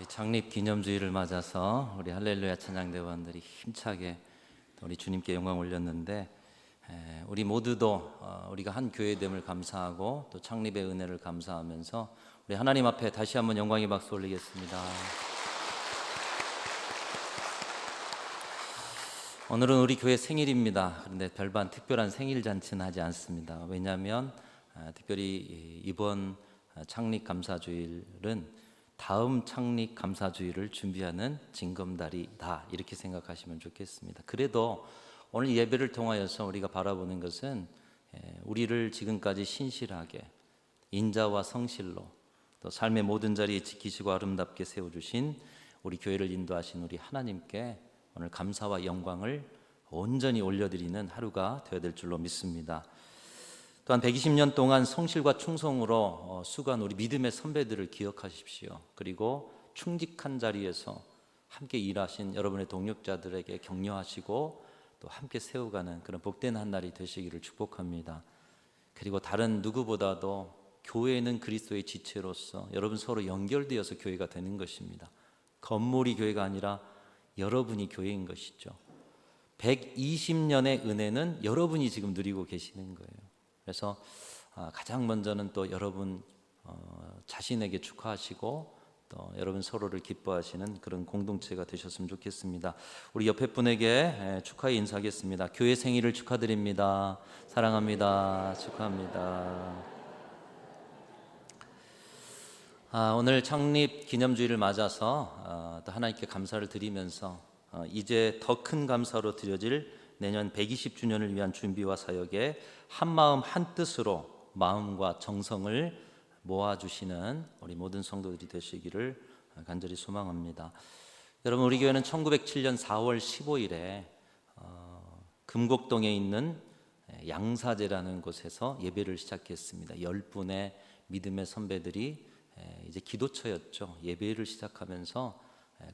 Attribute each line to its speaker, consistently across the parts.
Speaker 1: 창립 기념주의를 맞아서 우리 할렐루야 찬양대원들이 힘차게 우리 주님께 영광 올렸는데, 우리 모두도 우리가 한 교회됨을 감사하고 또 창립의 은혜를 감사하면서 우리 하나님 앞에 다시 한번 영광의 박수 올리겠습니다. 오늘은 우리 교회 생일입니다. 그런데 별반 특별한 생일 잔치는 하지 않습니다. 왜냐하면 특별히 이번 창립 감사주일은 다음 창립 감사주일을 준비하는 징검다리다, 이렇게 생각하시면 좋겠습니다. 그래도 오늘 예배를 통하여서 우리가 바라보는 것은 우리를 지금까지 신실하게 인자와 성실로 또 삶의 모든 자리에 지키시고 아름답게 세워주신 우리 교회를 인도하신 우리 하나님께 오늘 감사와 영광을 온전히 올려드리는 하루가 되어야 될 줄로 믿습니다. 또한 120년 동안 성실과 충성으로 수고한 우리 믿음의 선배들을 기억하십시오. 그리고 충직한 자리에서 함께 일하신 여러분의 동력자들에게 격려하시고 또 함께 세워가는 그런 복된 한 날이 되시기를 축복합니다. 그리고 다른 누구보다도 교회는 그리스도의 지체로서 여러분 서로 연결되어서 교회가 되는 것입니다. 건물이 교회가 아니라 여러분이 교회인 것이죠. 120년의 은혜는 여러분이 지금 누리고 계시는 거예요. 그래서 가장 먼저는 또 여러분 자신에게 축하하시고 또 여러분 서로를 기뻐하시는 그런 공동체가 되셨으면 좋겠습니다. 우리 옆에 분에게 축하의 인사하겠습니다. 교회 생일을 축하드립니다. 사랑합니다. 축하합니다. 오늘 창립 기념주의를 맞아서 또 하나님께 감사를 드리면서 이제 더 큰 감사로 드려질 내년 120주년을 위한 준비와 사역에 한마음 한뜻으로 마음과 정성을 모아주시는 우리 모든 성도들이 되시기를 간절히 소망합니다. 여러분, 우리 교회는 1907년 4월 15일에 금곡동에 있는 양사제라는 곳에서 예배를 시작했습니다. 10분의 믿음의 선배들이 이제 기도처였죠. 예배를 시작하면서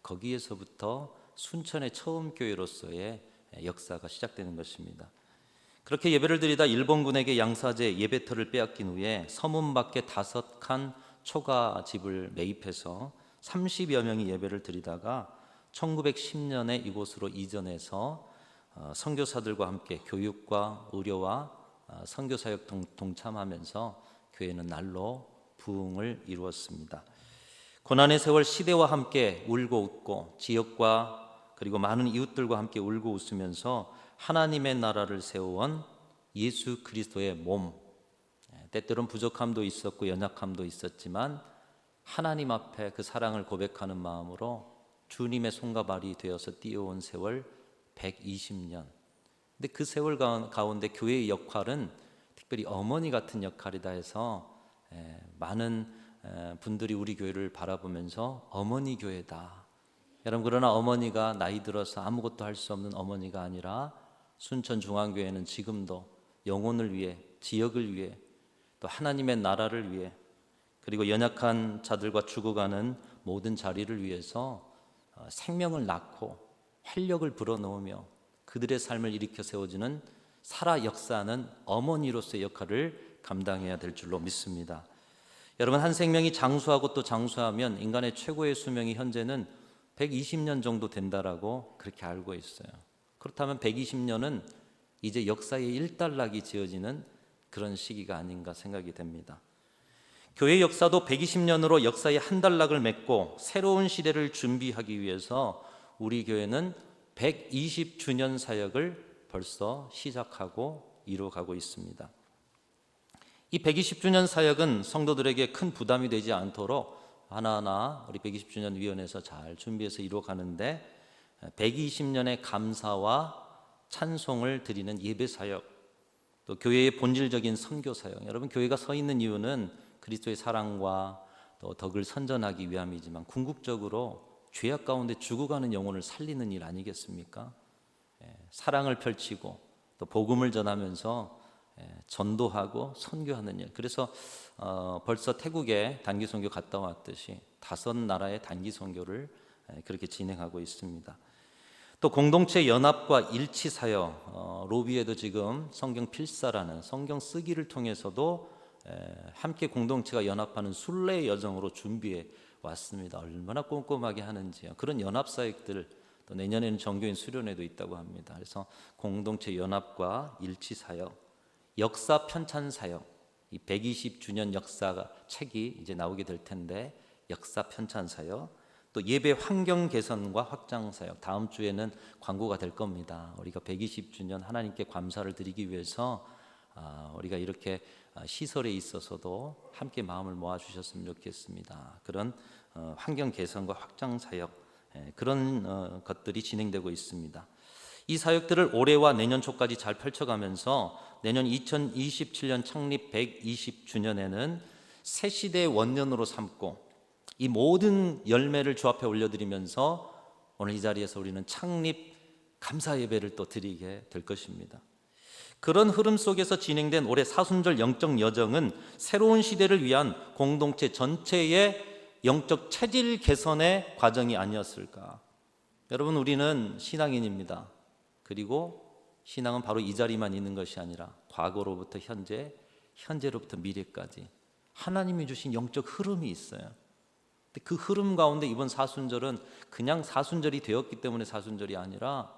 Speaker 1: 거기에서부터 순천의 처음 교회로서의 역사가 시작되는 것입니다. 그렇게 예배를 드리다 일본군에게 양사제 예배터를 빼앗긴 후에 서문 밖에 5칸 초가집을 매입해서 30여 명이 예배를 드리다가 1910년에 이곳으로 이전해서 선교사들과 함께 교육과 의료와 선교사역 동참하면서 교회는 날로 부흥을 이루었습니다. 고난의 세월 시대와 함께 울고 웃고 지역과 그리고 많은 이웃들과 함께 울고 웃으면서 하나님의 나라를 세워온 예수 그리스도의 몸, 때때로는 부족함도 있었고 연약함도 있었지만 하나님 앞에 그 사랑을 고백하는 마음으로 주님의 손과 발이 되어서 뛰어온 세월 120년. 근데 그 세월 가운데 교회의 역할은 특별히 어머니 같은 역할이다 해서 많은 분들이 우리 교회를 바라보면서 어머니 교회다. 여러분, 그러나 어머니가 나이 들어서 아무것도 할 수 없는 어머니가 아니라 순천중앙교회는 지금도 영혼을 위해, 지역을 위해, 또 하나님의 나라를 위해, 그리고 연약한 자들과 죽어가는 모든 자리를 위해서 생명을 낳고 활력을 불어넣으며 그들의 삶을 일으켜 세워주는 살아 역사하는 어머니로서의 역할을 감당해야 될 줄로 믿습니다. 여러분, 한 생명이 장수하고 또 장수하면 인간의 최고의 수명이 현재는 120년 정도 된다라고 그렇게 알고 있어요. 그렇다면 120년은 이제 역사의 일단락이 지어지는 그런 시기가 아닌가 생각이 됩니다. 교회 역사도 120년으로 역사의 한 단락을 맺고 새로운 시대를 준비하기 위해서 우리 교회는 120주년 사역을 벌써 시작하고 이루어가고 있습니다. 이 120주년 사역은 성도들에게 큰 부담이 되지 않도록 하나하나 우리 120주년 위원회에서 잘 준비해서 이루어가는데, 120년의 감사와 찬송을 드리는 예배 사역, 또 교회의 본질적인 선교 사역. 여러분, 교회가 서 있는 이유는 그리스도의 사랑과 또 덕을 선전하기 위함이지만 궁극적으로 죄악 가운데 죽어가는 영혼을 살리는 일 아니겠습니까? 사랑을 펼치고 또 복음을 전하면서 전도하고 선교하는 일. 그래서 벌써 태국에 단기 선교 갔다 왔듯이 5나라의 단기 선교를 그렇게 진행하고 있습니다. 또 공동체 연합과 일치 사역, 로비에도 지금 성경 필사라는 성경 쓰기를 통해서도 함께 공동체가 연합하는 순례의 여정으로 준비해 왔습니다. 얼마나 꼼꼼하게 하는지요. 그런 연합사역들, 또 내년에는 정교인 수련회도 있다고 합니다. 그래서 공동체 연합과 일치사역, 역사 편찬사역, 이 120주년 역사가 책이 이제 나오게 될 텐데 역사 편찬사역, 또 예배 환경 개선과 확장 사역, 다음 주에는 광고가 될 겁니다. 우리가 120주년 하나님께 감사를 드리기 위해서 우리가 이렇게 시설에 있어서도 함께 마음을 모아 주셨으면 좋겠습니다. 그런 환경 개선과 확장 사역, 그런 것들이 진행되고 있습니다. 이 사역들을 올해와 내년 초까지 잘 펼쳐가면서 내년 2027년 창립 120주년에는 새 시대의 원년으로 삼고 이 모든 열매를 주 앞에 올려드리면서 오늘 이 자리에서 우리는 창립 감사 예배를 또 드리게 될 것입니다. 그런 흐름 속에서 진행된 올해 사순절 영적 여정은 새로운 시대를 위한 공동체 전체의 영적 체질 개선의 과정이 아니었을까. 여러분, 우리는 신앙인입니다. 그리고 신앙은 바로 이 자리만 있는 것이 아니라 과거로부터 현재, 현재로부터 미래까지 하나님이 주신 영적 흐름이 있어요. 그 흐름 가운데 이번 사순절은 그냥 사순절이 되었기 때문에 사순절이 아니라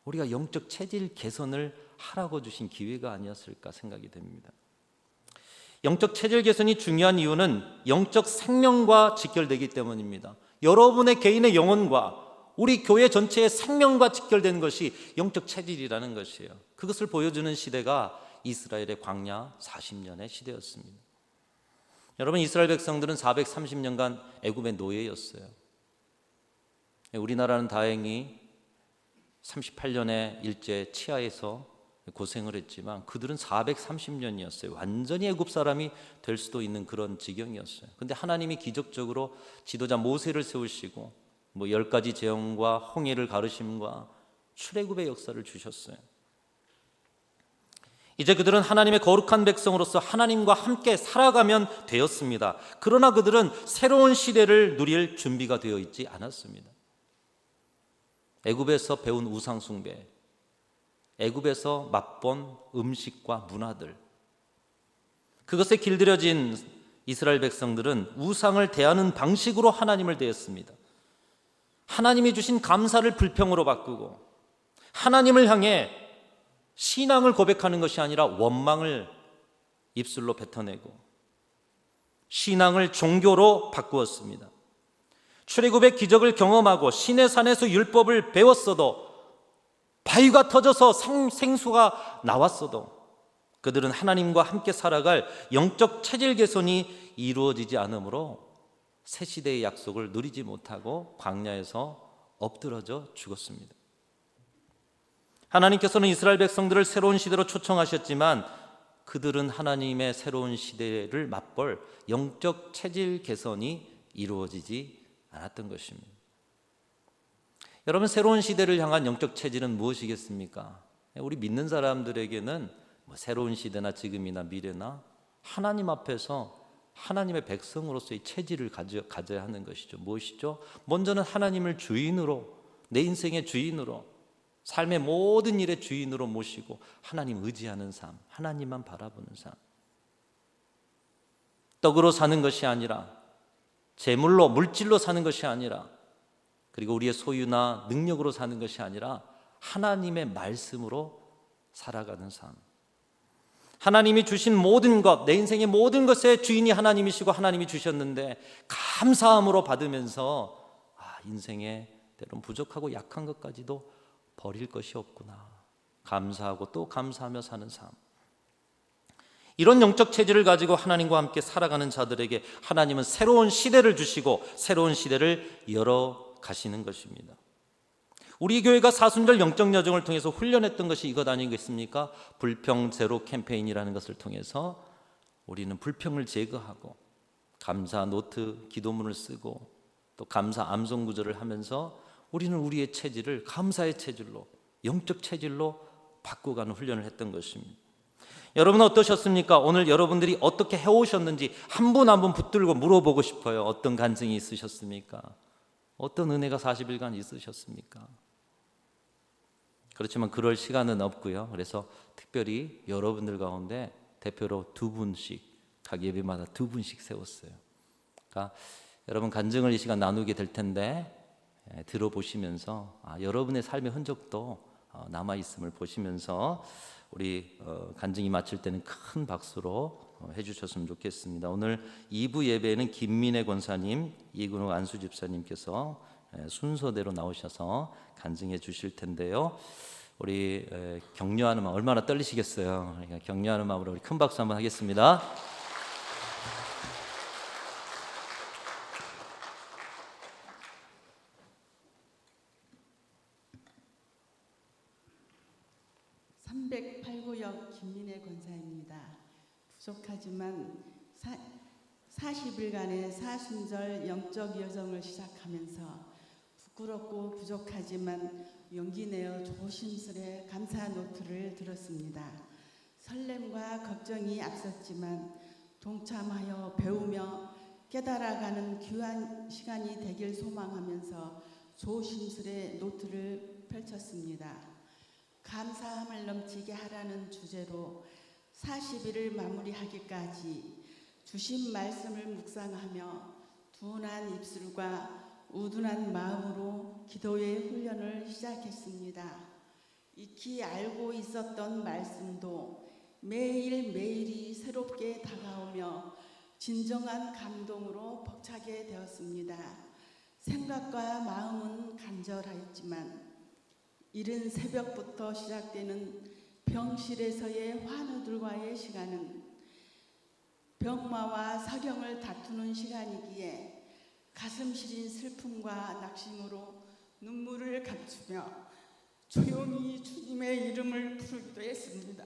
Speaker 1: 우리가 영적 체질 개선을 하라고 주신 기회가 아니었을까 생각이 됩니다. 영적 체질 개선이 중요한 이유는 영적 생명과 직결되기 때문입니다. 여러분의 개인의 영혼과 우리 교회 전체의 생명과 직결된 것이 영적 체질이라는 것이에요. 그것을 보여주는 시대가 이스라엘의 광야 40년의 시대였습니다. 여러분, 이스라엘 백성들은 430년간 애굽의 노예였어요. 우리나라는 다행히 38년의 일제 치하에서 고생을 했지만 그들은 430년이었어요. 완전히 애굽 사람이 될 수도 있는 그런 지경이었어요. 그런데 하나님이 기적적으로 지도자 모세를 세우시고 10가지 재앙과 홍해를 가르심과 출애굽의 역사를 주셨어요. 이제 그들은 하나님의 거룩한 백성으로서 하나님과 함께 살아가면 되었습니다. 그러나 그들은 새로운 시대를 누릴 준비가 되어 있지 않았습니다. 애굽에서 배운 우상 숭배, 애굽에서 맛본 음식과 문화들, 그것에 길들여진 이스라엘 백성들은 우상을 대하는 방식으로 하나님을 대했습니다. 하나님이 주신 감사를 불평으로 바꾸고 하나님을 향해 신앙을 고백하는 것이 아니라 원망을 입술로 뱉어내고 신앙을 종교로 바꾸었습니다. 출애굽의 기적을 경험하고 시내산에서 율법을 배웠어도 바위가 터져서 생수가 나왔어도 그들은 하나님과 함께 살아갈 영적 체질 개선이 이루어지지 않으므로 새 시대의 약속을 누리지 못하고 광야에서 엎드러져 죽었습니다. 하나님께서는 이스라엘 백성들을 새로운 시대로 초청하셨지만 그들은 하나님의 새로운 시대를 맛볼 영적 체질 개선이 이루어지지 않았던 것입니다. 여러분, 새로운 시대를 향한 영적 체질은 무엇이겠습니까? 우리 믿는 사람들에게는 새로운 시대나 지금이나 미래나 하나님 앞에서 하나님의 백성으로서의 체질을 가져야 하는 것이죠. 무엇이죠? 먼저는 하나님을 주인으로, 내 인생의 주인으로, 삶의 모든 일의 주인으로 모시고 하나님 의지하는 삶, 하나님만 바라보는 삶. 떡으로 사는 것이 아니라, 재물로, 물질로 사는 것이 아니라, 그리고 우리의 소유나 능력으로 사는 것이 아니라 하나님의 말씀으로 살아가는 삶. 하나님이 주신 모든 것, 내 인생의 모든 것의 주인이 하나님이시고 하나님이 주셨는데 감사함으로 받으면서 인생에 때론 부족하고 약한 것까지도 버릴 것이 없구나. 감사하고 또 감사하며 사는 삶. 이런 영적 체질을 가지고 하나님과 함께 살아가는 자들에게 하나님은 새로운 시대를 주시고 새로운 시대를 열어가시는 것입니다. 우리 교회가 사순절 영적 여정을 통해서 훈련했던 것이 이것 아니겠습니까? 불평 제로 캠페인이라는 것을 통해서 우리는 불평을 제거하고 감사 노트 기도문을 쓰고 또 감사 암송 구절을 하면서 우리는 우리의 체질을 감사의 체질로, 영적 체질로 바꿔가는 훈련을 했던 것입니다. 여러분은 어떠셨습니까? 오늘 여러분들이 어떻게 해오셨는지 한 분 한 분 붙들고 물어보고 싶어요. 어떤 간증이 있으셨습니까? 어떤 은혜가 40일간 있으셨습니까? 그렇지만 그럴 시간은 없고요. 그래서 특별히 여러분들 가운데 대표로 2분씩, 각 예배마다 2분씩 세웠어요. 그러니까 여러분 간증을 이 시간 나누게 될 텐데 들어보시면서 여러분의 삶의 흔적도 남아 있음을 보시면서 우리 간증이 마칠 때는 큰 박수로 해주셨으면 좋겠습니다. 오늘 2부 예배에는 김민혜 권사님, 이근호 안수 집사님께서 순서대로 나오셔서 간증해 주실 텐데요. 우리 격려하는 마음, 얼마나 떨리시겠어요. 그러니까 격려하는 마음으로 우리 큰 박수 한번 하겠습니다.
Speaker 2: 김민혜 권사입니다. 부족하지만 40일간의 사순절 영적 여정을 시작하면서 부끄럽고 부족하지만 용기 내어 조심스레 감사 노트를 들었습니다. 설렘과 걱정이 앞섰지만 동참하여 배우며 깨달아가는 귀한 시간이 되길 소망하면서 조심스레 노트를 펼쳤습니다. 감사함을 넘치게 하라는 주제로 40일을 마무리하기까지 주신 말씀을 묵상하며 둔한 입술과 우둔한 마음으로 기도의 훈련을 시작했습니다. 익히 알고 있었던 말씀도 매일매일이 새롭게 다가오며 진정한 감동으로 벅차게 되었습니다. 생각과 마음은 간절하였지만 이른 새벽부터 시작되는 병실에서의 환우들과의 시간은 병마와 사경을 다투는 시간이기에 가슴 시린 슬픔과 낙심으로 눈물을 감추며 조용히 주님의 이름을 부르기도 했습니다.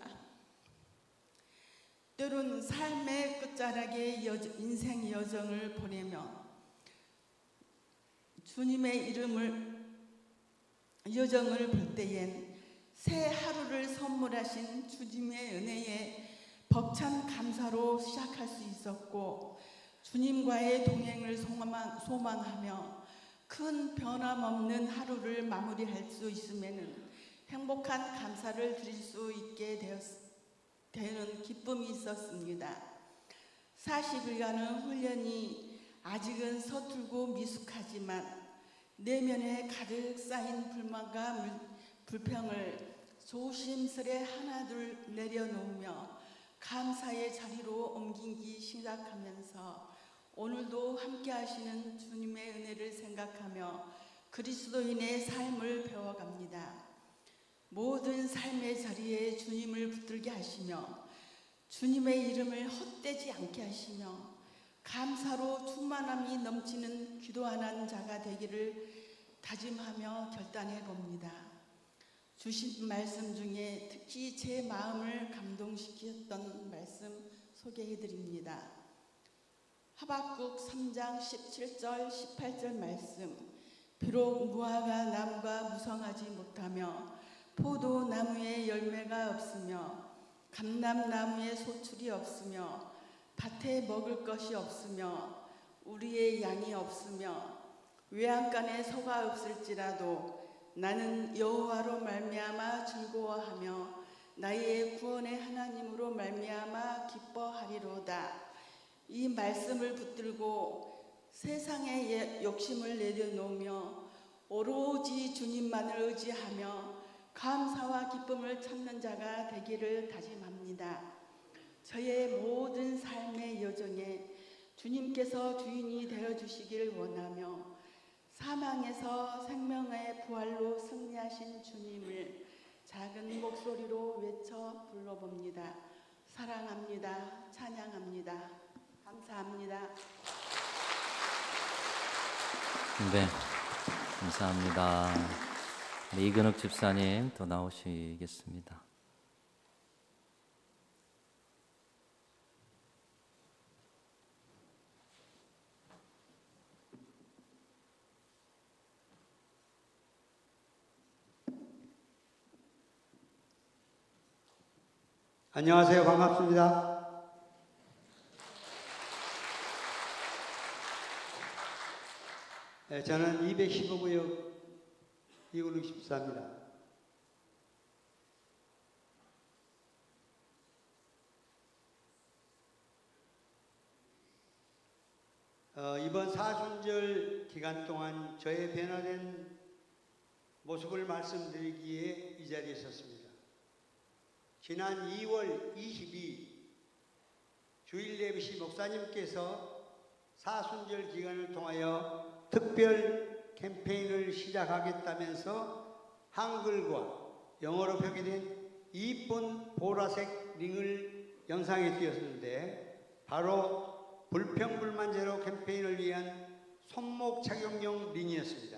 Speaker 2: 때론 삶의 끝자락에 인생 여정을 보내며 주님의 여정을 볼 때엔 새 하루를 선물하신 주님의 은혜에 벅찬 감사로 시작할 수 있었고, 주님과의 동행을 소망하며 큰 변함없는 하루를 마무리할 수 있음에는 행복한 감사를 드릴 수 있게 되는 기쁨이 있었습니다. 40일간의 훈련이 아직은 서툴고 미숙하지만 내면에 가득 쌓인 불만과 불평을 조심스레 하나둘 내려놓으며 감사의 자리로 옮기기 시작하면서 오늘도 함께 하시는 주님의 은혜를 생각하며 그리스도인의 삶을 배워갑니다. 모든 삶의 자리에 주님을 붙들게 하시며 주님의 이름을 헛되지 않게 하시며 감사로 충만함이 넘치는 기도하는 자가 되기를 다짐하며 결단해 봅니다. 주신 말씀 중에 특히 제 마음을 감동시켰던 말씀 소개해 드립니다. 하박국 3장 17절 18절 말씀. 비록 무화과 나무가 무성하지 못하며 포도나무에 열매가 없으며 감람나무에 소출이 없으며 밭에 먹을 것이 없으며 우리의 양이 없으며 외양간에 소가 없을지라도 나는 여호와로 말미암아 즐거워하며 나의 구원의 하나님으로 말미암아 기뻐하리로다. 이 말씀을 붙들고 세상의 욕심을 내려놓으며 오로지 주님만을 의지하며 감사와 기쁨을 찾는 자가 되기를 다짐합니다. 저의 모든 삶의 여정에 주님께서 주인이 되어주시길 원하며 사망에서 생명의 부활로 승리하신 주님을 작은 목소리로 외쳐 불러봅니다. 사랑합니다. 찬양합니다. 감사합니다.
Speaker 1: 네, 감사합니다. 이근욱 집사님 또 나오시겠습니다.
Speaker 3: 안녕하세요. 반갑습니다. 저는 215구역 이근욱 집사입니다. 이번 사순절 기간 동안 저의 변화된 모습을 말씀드리기에 이 자리에 섰습니다. 지난 2월 22일 주일 예배시 목사님께서 사순절 기간을 통하여 특별 캠페인을 시작하겠다면서 한글과 영어로 표기된 이쁜 보라색 링을 영상에 띄웠는데 바로 불평불만 제로 캠페인을 위한 손목 착용용 링이었습니다.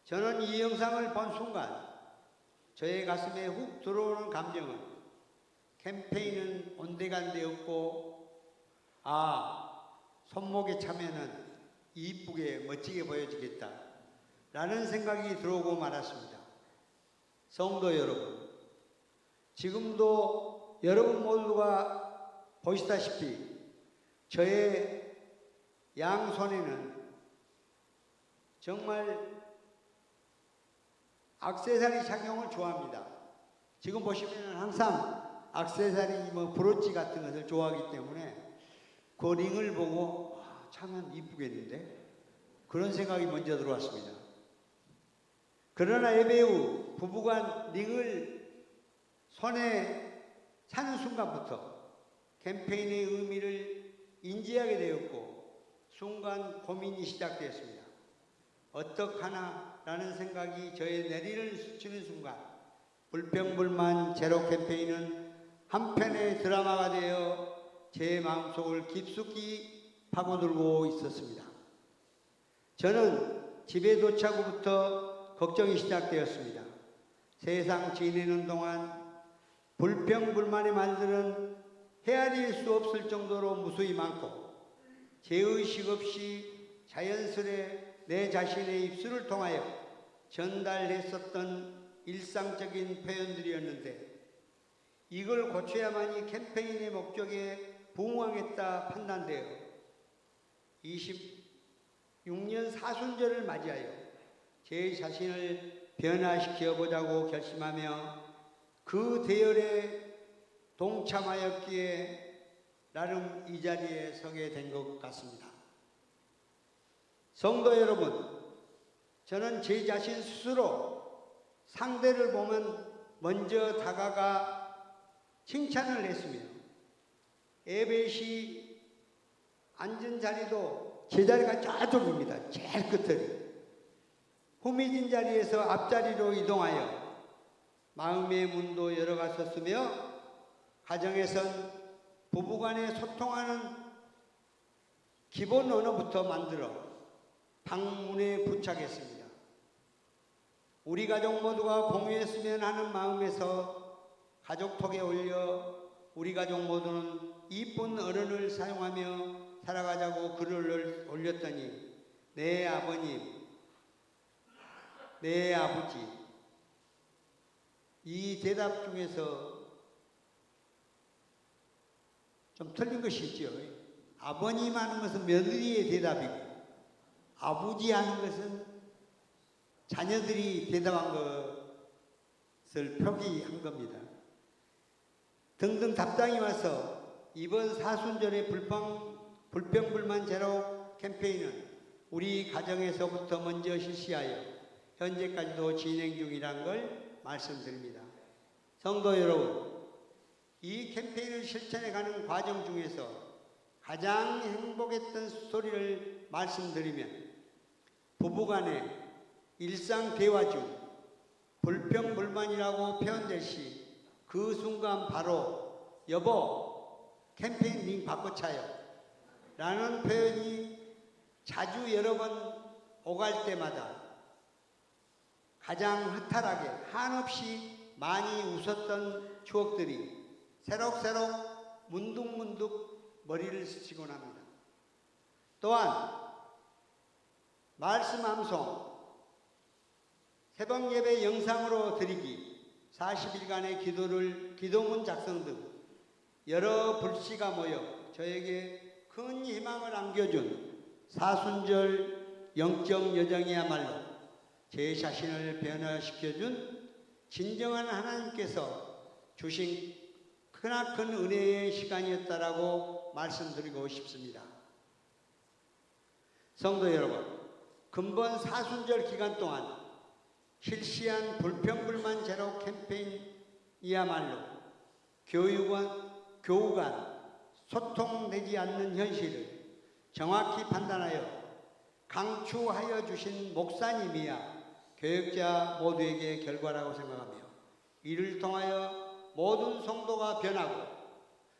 Speaker 3: 저는 이 영상을 본 순간 저의 가슴에 훅 들어오는 감정은 캠페인은 온데간데였고 손목에 차면은 이쁘게 멋지게 보여지겠다 라는 생각이 들어오고 말았습니다. 성도 여러분, 지금도 여러분 모두가 보시다시피 저의 양손에는 정말 액세서리 착용을 좋아합니다. 지금 보시면 항상 액세서리 브로치 같은 것을 좋아하기 때문에 그 링을 보고 차면 이쁘겠는데 그런 생각이 먼저 들어왔습니다. 그러나 예배 후 부부가 링을 손에 차는 순간부터 캠페인의 의미를 인지하게 되었고 순간 고민이 시작되었습니다. 어떡하나 라는 생각이 저의 내리를 스치는 순간 불평불만 제로 캠페인은 한편의 드라마가 되어 제 마음속을 깊숙이 파고들고 있었습니다. 저는 집에 도착 후부터 걱정이 시작되었습니다. 세상 지내는 동안 불평불만의 말들은 헤아릴 수 없을 정도로 무수히 많고 제의식 없이 자연스레 내 자신의 입술을 통하여 전달했었던 일상적인 표현들이었는데 이걸 고쳐야만이 캠페인의 목적에 부응하겠다 판단되어 26년 사순절을 맞이하여 제 자신을 변화시켜 보자고 결심하며 그 대열에 동참하였기에 나름 이 자리에 서게 된 것 같습니다. 성도 여러분, 저는 제 자신 스스로 상대를 보면 먼저 다가가 칭찬을 했으며 예배 시 앉은 자리도 제 자리가 저쪽입니다. 제일 끝에 후미진 자리에서 앞자리로 이동하여 마음의 문도 열어갔었으며 가정에선 부부간에 소통하는 기본 언어부터 만들어 방문에 부착했습니다. 우리 가족 모두가 공유했으면 하는 마음에서 가족톡에 올려 우리 가족 모두는 이쁜 어른을 사용하며 살아가자고 글을 올렸더니 내 아버님, 내 아버지 이 대답 중에서 좀 틀린 것이 있죠. 아버님 하는 것은 며느리의 대답이고 아버지 하는 것은 자녀들이 대답한 것을 표기한 겁니다. 등등 답장이 와서 이번 사순절의 불평불만 제로 캠페인은 우리 가정에서부터 먼저 실시하여 현재까지도 진행 중이라는 걸 말씀드립니다. 성도 여러분, 이 캠페인을 실천해가는 과정 중에서 가장 행복했던 스토리를 말씀드리면 부부간의 일상 대화 중 불평불만이라고 표현될 시 그 순간 바로 여보 캠페인 링 바꿔차요 라는 표현이 자주 여러 번 오갈 때마다 가장 허탈하게 한없이 많이 웃었던 추억들이 새록새록 문득문득 머리를 스치곤 합니다. 또한 말씀 암송, 새벽 예배 영상으로 드리기, 40일간의 기도문 작성 등 여러 불씨가 모여 저에게 큰 희망을 안겨준 사순절 영적 여정이야말로 제 자신을 변화시켜준 진정한 하나님께서 주신 크나큰 은혜의 시간이었다라고 말씀드리고 싶습니다. 성도 여러분, 근본 사순절 기간 동안 실시한 불평불만 제로 캠페인이야말로 교우 간 소통되지 않는 현실을 정확히 판단하여 강추하여 주신 목사님이야 교역자 모두에게 결과라고 생각하며, 이를 통하여 모든 성도가 변하고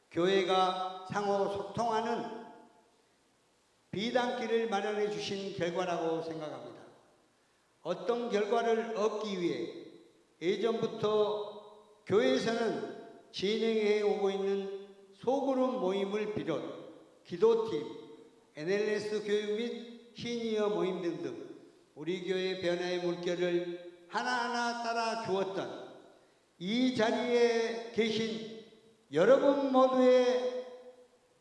Speaker 3: 교회가 상호 소통하는 비단길을 마련해 주신 결과라고 생각합니다. 어떤 결과를 얻기 위해 예전부터 교회에서는 진행해 오고 있는 소그룹 모임을 비롯 기도팀, NLS 교육 및 시니어 모임 등등 우리 교회 변화의 물결을 하나하나 따라 주었던 이 자리에 계신 여러분 모두의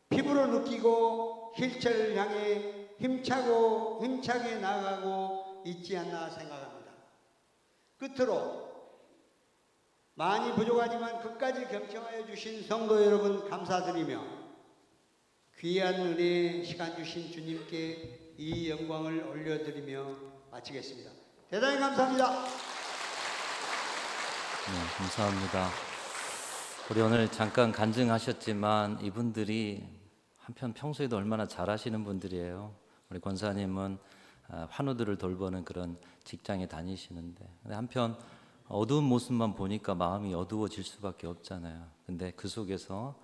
Speaker 3: 피부로 느끼고 실체를 향해 힘차게 나아가고 있지 않나 생각합니다. 끝으로 많이 부족하지만 끝까지 경청하여 주신 성도 여러분 감사드리며, 귀한 은혜 시간 주신 주님께 이 영광을 올려드리며 마치겠습니다. 대단히 감사합니다.
Speaker 1: 네, 감사합니다. 우리 오늘 잠깐 간증하셨지만 이분들이 한편 평소에도 얼마나 잘하시는 분들이에요. 우리 권사님은 환우들을 돌보는 그런 직장에 다니시는데, 근데 한편 어두운 모습만 보니까 마음이 어두워질 수밖에 없잖아요. 근데 그 속에서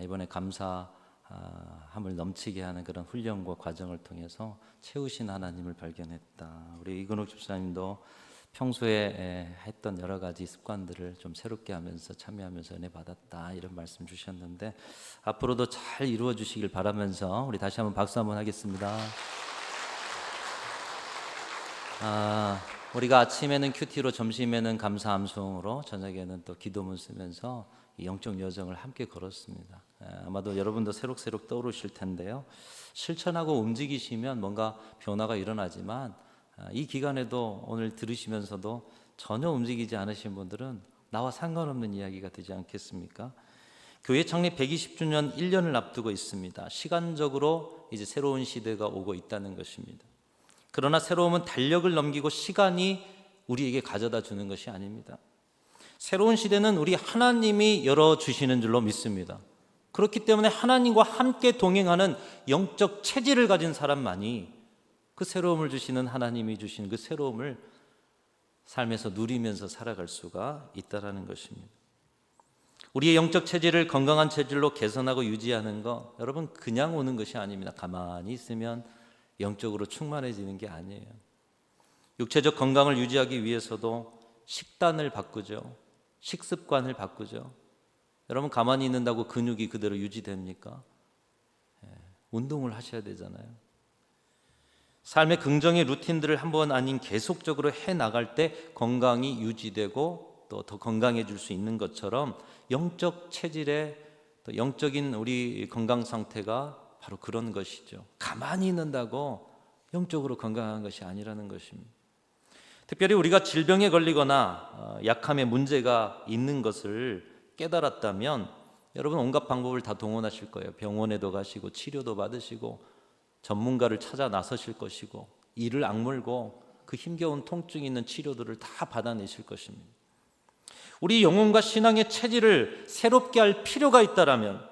Speaker 1: 이번에 감사함을 넘치게 하는 그런 훈련과 과정을 통해서 채우신 하나님을 발견했다. 우리 이근옥 집사님도 평소에 했던 여러 가지 습관들을 좀 새롭게 하면서 참여하면서 은혜 받았다, 이런 말씀 주셨는데 앞으로도 잘 이루어 주시길 바라면서 우리 다시 한번 박수 한번 하겠습니다. 우리가 아침에는 큐티로, 점심에는 감사 암송으로, 저녁에는 또 기도문 쓰면서 이 영적 여정을 함께 걸었습니다. 아마도 여러분도 새록새록 떠오르실 텐데요. 실천하고 움직이시면 뭔가 변화가 일어나지만 이 기간에도 오늘 들으시면서도 전혀 움직이지 않으신 분들은 나와 상관없는 이야기가 되지 않겠습니까? 교회 창립 120주년 1년을 앞두고 있습니다. 시간적으로 이제 새로운 시대가 오고 있다는 것입니다. 그러나 새로움은 달력을 넘기고 시간이 우리에게 가져다 주는 것이 아닙니다. 새로운 시대는 우리 하나님이 열어주시는 줄로 믿습니다. 그렇기 때문에 하나님과 함께 동행하는 영적 체질을 가진 사람만이 그 새로움을 주시는 하나님이 주신 그 새로움을 삶에서 누리면서 살아갈 수가 있다는 것입니다. 우리의 영적 체질을 건강한 체질로 개선하고 유지하는 거, 여러분 그냥 오는 것이 아닙니다. 가만히 있으면 영적으로 충만해지는 게 아니에요. 육체적 건강을 유지하기 위해서도 식단을 바꾸죠. 식습관을 바꾸죠. 여러분 가만히 있는다고 근육이 그대로 유지됩니까? 운동을 하셔야 되잖아요. 삶의 긍정의 루틴들을 한 번 아닌 계속적으로 해나갈 때 건강이 유지되고 또 더 건강해질 수 있는 것처럼 영적 체질의 또 영적인 우리 건강 상태가 바로 그런 것이죠. 가만히 있는다고 영적으로 건강한 것이 아니라는 것입니다. 특별히 우리가 질병에 걸리거나 약함에 문제가 있는 것을 깨달았다면 여러분 온갖 방법을 다 동원하실 거예요. 병원에도 가시고 치료도 받으시고 전문가를 찾아 나서실 것이고 이를 악물고 그 힘겨운 통증이 있는 치료들을 다 받아내실 것입니다. 우리 영혼과 신앙의 체질을 새롭게 할 필요가 있다라면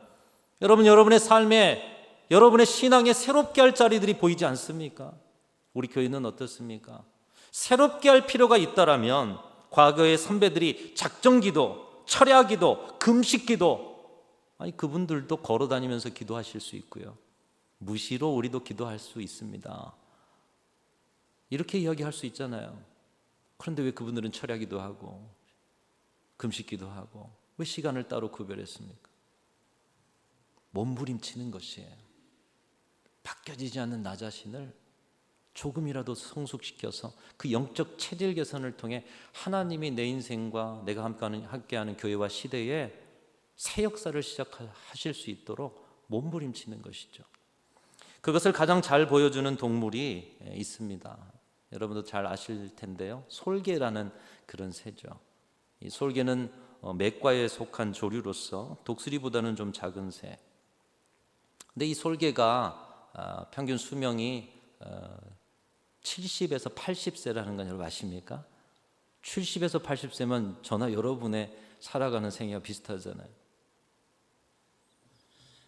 Speaker 1: 여러분, 여러분의 삶에 여러분의 신앙에 새롭게 할 자리들이 보이지 않습니까? 우리 교회는 어떻습니까? 새롭게 할 필요가 있다라면 과거의 선배들이 작정기도, 철야기도, 금식기도, 그분들도 걸어다니면서 기도하실 수 있고요. 무시로 우리도 기도할 수 있습니다. 이렇게 이야기할 수 있잖아요. 그런데 왜 그분들은 철야기도 하고 금식기도 하고 왜 시간을 따로 구별했습니까? 몸부림치는 것이에요. 바뀌어지지 않는 나 자신을 조금이라도 성숙시켜서 그 영적 체질 개선을 통해 하나님이 내 인생과 내가 함께하는 교회와 시대에 새 역사를 시작하실 수 있도록 몸부림치는 것이죠. 그것을 가장 잘 보여주는 동물이 있습니다. 여러분도 잘 아실 텐데요. 솔개라는 그런 새죠. 이 솔개는 맥과에 속한 조류로서 독수리보다는 좀 작은 새. 근데 이 솔개가 평균 수명이 70에서 80세라는 건 여러분 아십니까? 70에서 80세면 저나 여러분의 살아가는 생애와 비슷하잖아요.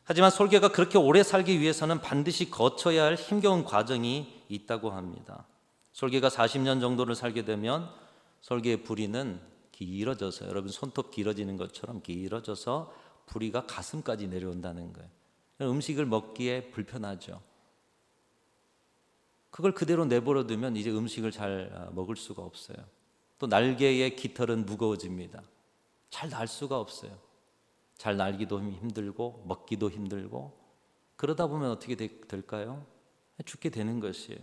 Speaker 1: 하지만 설계가 그렇게 오래 살기 위해서는 반드시 거쳐야 할 힘겨운 과정이 있다고 합니다. 설계가 40년 정도를 살게 되면 설계의 부리는 길어져서, 여러분 손톱 길어지는 것처럼 길어져서 부리가 가슴까지 내려온다는 거예요. 음식을 먹기에 불편하죠. 그걸 그대로 내버려 두면 이제 음식을 잘 먹을 수가 없어요. 또 날개의 깃털은 무거워집니다. 잘 날 수가 없어요. 잘 날기도 힘들고 먹기도 힘들고, 그러다 보면 어떻게 될까요? 죽게 되는 것이에요.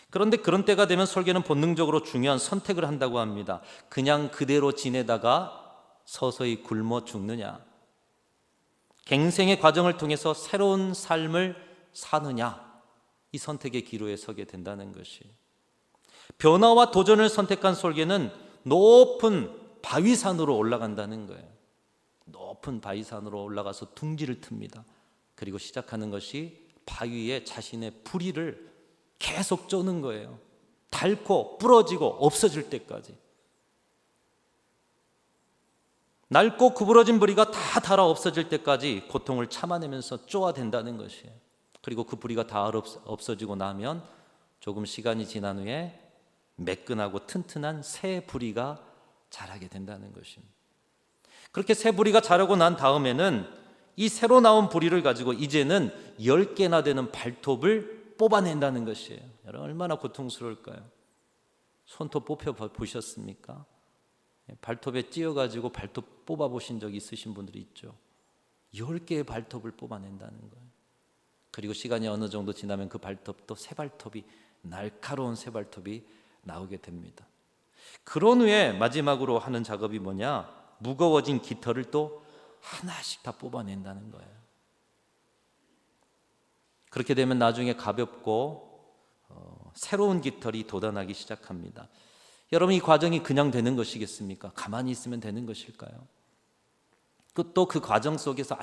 Speaker 1: 그런데 그런 때가 되면 설계는 본능적으로 중요한 선택을 한다고 합니다. 그냥 그대로 지내다가 서서히 굶어 죽느냐, 갱생의 과정을 통해서 새로운 삶을 사느냐, 이 선택의 기로에 서게 된다는 것이. 변화와 도전을 선택한 설계는 높은 바위산으로 올라간다는 거예요. 높은 바위산으로 올라가서 둥지를 틉니다. 그리고 시작하는 것이 바위에 자신의 부리를 계속 쪼는 거예요. 닳고 부러지고 없어질 때까지. 낡고 구부러진 부리가 다 닳아 없어질 때까지 고통을 참아내면서 쪼아댄다는 것이에요. 그리고 그 부리가 다 없어지고 나면 조금 시간이 지난 후에 매끈하고 튼튼한 새 부리가 자라게 된다는 것입니다. 그렇게 새 부리가 자라고 난 다음에는 이 새로 나온 부리를 가지고 이제는 10개나 되는 발톱을 뽑아낸다는 것이에요. 여러분 얼마나 고통스러울까요? 손톱 뽑혀 보셨습니까? 발톱에 찧어가지고 발톱 뽑아보신 적 있으신 분들이 있죠. 10개의 발톱을 뽑아낸다는 거예요. 그리고 시간이 어느 정도 지나면 그 발톱도 새 발톱이, 날카로운 새 발톱이 나오게 됩니다. 그런 후에 마지막으로 하는 작업이 뭐냐? 무거워진 깃털을 또 하나씩 다 뽑아낸다는 거예요. 그렇게 되면 나중에 가볍고 새로운 깃털이 돋아나기 시작합니다. 여러분 이 과정이 그냥 되는 것이겠습니까? 가만히 있으면 되는 것일까요? 또 그 과정 속에서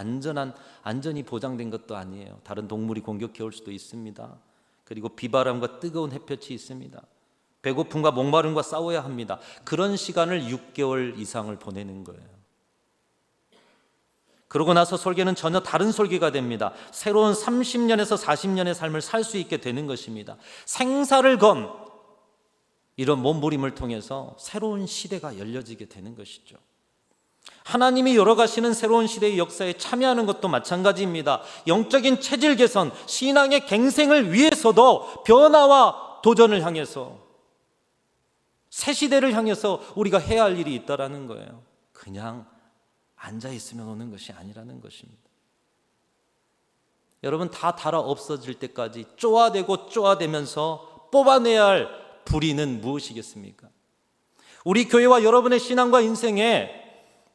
Speaker 1: 안전이 보장된 것도 아니에요. 다른 동물이 공격해 올 수도 있습니다. 그리고 비바람과 뜨거운 햇볕이 있습니다. 배고픔과 목마름과 싸워야 합니다. 그런 시간을 6개월 이상을 보내는 거예요. 그러고 나서 설계는 전혀 다른 설계가 됩니다. 새로운 30년에서 40년의 삶을 살 수 있게 되는 것입니다. 생사를 건 이런 몸부림을 통해서 새로운 시대가 열려지게 되는 것이죠. 하나님이 열어가시는 새로운 시대의 역사에 참여하는 것도 마찬가지입니다. 영적인 체질 개선, 신앙의 갱생을 위해서도 변화와 도전을 향해서, 새 시대를 향해서 우리가 해야 할 일이 있다라는 거예요. 그냥 앉아있으면 오는 것이 아니라는 것입니다. 여러분 다 닳아 없어질 때까지 쪼아대고 쪼아대면서 뽑아내야 할 부리는 무엇이겠습니까? 우리 교회와 여러분의 신앙과 인생에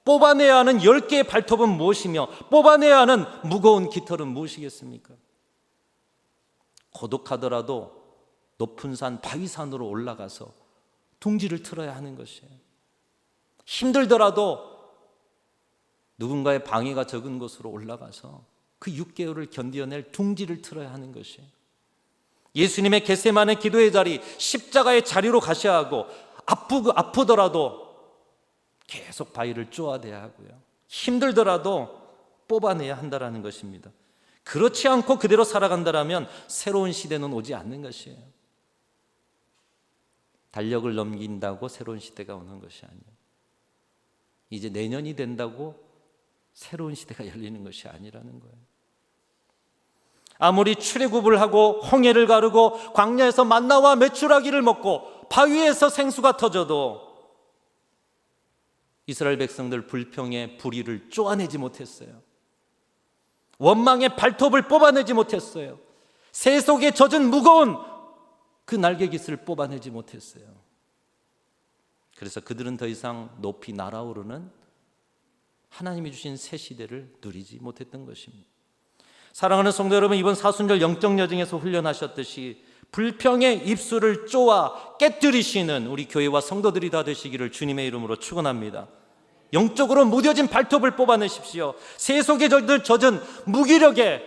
Speaker 1: 뽑아내야 하는 10개의 발톱은 무엇이며 뽑아내야 하는 무거운 깃털은 무엇이겠습니까? 고독하더라도 높은 산 바위산으로 올라가서 둥지를 틀어야 하는 것이에요. 힘들더라도 누군가의 방해가 적은 곳으로 올라가서 그 6개월을 견뎌낼 둥지를 틀어야 하는 것이에요. 예수님의 겟세마네 기도의 자리, 십자가의 자리로 가셔야 하고, 아프더라도 계속 바위를 쪼아대야 하고요. 힘들더라도 뽑아내야 한다는 것입니다. 그렇지 않고 그대로 살아간다면 새로운 시대는 오지 않는 것이에요. 달력을 넘긴다고 새로운 시대가 오는 것이 아니에요. 이제 내년이 된다고 새로운 시대가 열리는 것이 아니라는 거예요. 아무리 출애굽을 하고 홍해를 가르고 광야에서 만나와 메추라기를 먹고 바위에서 생수가 터져도 이스라엘 백성들 불평의 부리를 쪼아내지 못했어요. 원망의 발톱을 뽑아내지 못했어요. 새 속에 젖은 무거운 그 날개깃을 뽑아내지 못했어요. 그래서 그들은 더 이상 높이 날아오르는 하나님이 주신 새 시대를 누리지 못했던 것입니다. 사랑하는 성도 여러분, 이번 사순절 영적 여정에서 훈련하셨듯이 불평의 입술을 쪼아 깨뜨리시는 우리 교회와 성도들이 다 되시기를 주님의 이름으로 축원합니다. 영적으로 무뎌진 발톱을 뽑아내십시오. 새 속에 젖은 무기력의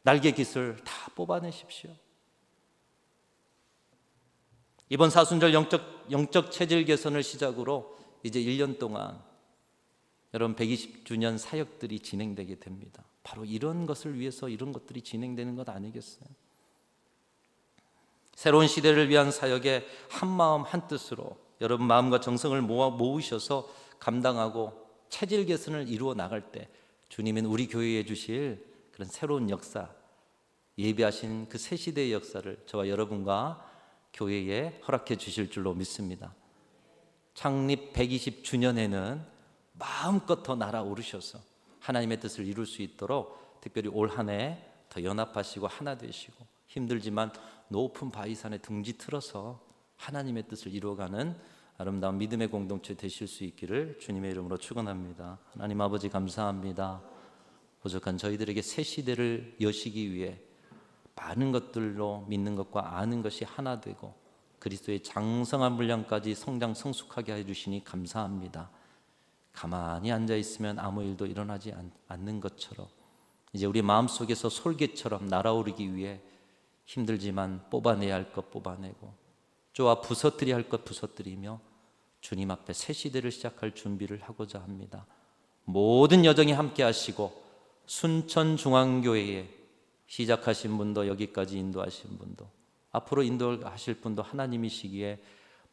Speaker 1: 날개깃을 다 뽑아내십시오. 이번 사순절 영적 체질 개선을 시작으로 이제 1년 동안 여러분 120주년 사역들이 진행되게 됩니다. 바로 이런 것을 위해서 이런 것들이 진행되는 것 아니겠어요? 새로운 시대를 위한 사역에 한마음 한뜻으로 여러분 마음과 정성을 모으셔서 감당하고 체질 개선을 이루어 나갈 때 주님은 우리 교회에 주실 그런 새로운 역사, 예비하신 그 새 시대의 역사를 저와 여러분과 교회에 허락해 주실 줄로 믿습니다. 창립 120주년에는 마음껏 더 날아오르셔서 하나님의 뜻을 이룰 수 있도록 특별히 올 한 해 더 연합하시고 하나 되시고 힘들지만 높은 바위산에 둥지 틀어서 하나님의 뜻을 이루어가는 아름다운 믿음의 공동체 되실 수 있기를 주님의 이름으로 축원합니다. 하나님 아버지 감사합니다. 부족한 저희들에게 새 시대를 여시기 위해 많은 것들로 믿는 것과 아는 것이 하나 되고 그리스도의 장성한 분량까지 성장 성숙하게 해주시니 감사합니다. 가만히 앉아 있으면 아무 일도 일어나지 않는 것처럼 이제 우리 마음속에서 솔개처럼 날아오르기 위해 힘들지만 뽑아내야 할 것 뽑아내고 쪼아 부서뜨려야 할 것 부서뜨리며 주님 앞에 새 시대를 시작할 준비를 하고자 합니다. 모든 여정이 함께 하시고 순천중앙교회에 시작하신 분도 여기까지 인도하신 분도 앞으로 인도하실 분도 하나님이시기에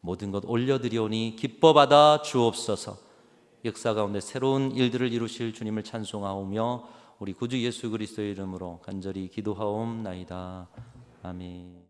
Speaker 1: 모든 것 올려드리오니 기뻐 받아 주옵소서. 역사 가운데 새로운 일들을 이루실 주님을 찬송하오며 우리 구주 예수 그리스도의 이름으로 간절히 기도하옵나이다. 아멘.